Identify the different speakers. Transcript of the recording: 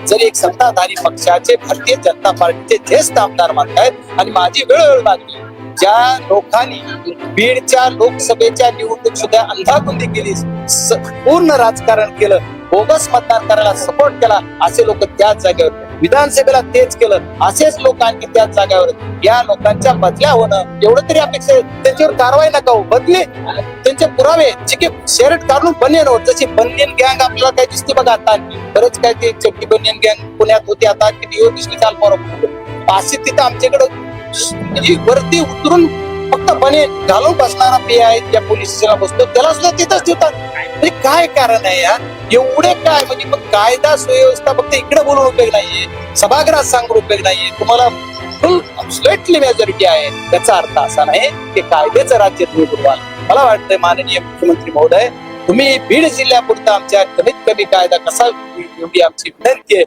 Speaker 1: जरी एक सत्ताधारी पक्षाचे भारतीय जनता पार्टीचे ज्येष्ठ आमदार म्हणतायत आणि माझी वेळोवेळी मागणी, ज्या लोकांनी बीडच्या लोकसभेच्या निवडणूक सुद्धा अंधाधुंदी केली, पूर्ण राजकारण केलं, बोगस मतदान करायला सपोर्ट केला, असे लोक त्याच जागेवर, विधानसभेला तेच केलं, असेच लोक आणखी त्याच जागेवर, या लोकांच्या बदल्या होणं एवढं तरी अपेक्षा आहे. त्यांच्यावर कारवाई नका हो, बदले त्यांचे पुरावे चिके शर्ट काढून बनियन होत, जशी बनियन गँग आपल्याला काय दिसते बघा आता, बरंच काय ते चड्डी बनियन गँग पुण्यात होती, आता किती दिसली काल परवा, असे तिथं आमच्याकडं म्हणजे वरती उतरून फक्त बनियन घालून बसणारा पी आहे त्या पोलीस स्टेशनला बसतो, त्याला सुद्धा तिथंच ठेवतात. म्हणजे काय कारण आहे यार, एवढे काय म्हणजे मग कायदा सुव्यवस्था फक्त इकडे बोलून उपयोग नाहीये, सभागृहात सांगून उपयोग नाहीये, तुम्हाला फुल स्लेटली मेजॉरिटी आहे, त्याचा अर्थ असा नाही की कायद्याचं राज्य तुम्ही बुडवाल. मला वाटतंय माननीय मुख्यमंत्री महोदय, तुम्ही बीड जिल्ह्यापुरता आमच्या कमीत कमी कायदा कसा, एवढी आमची विनंती आहे.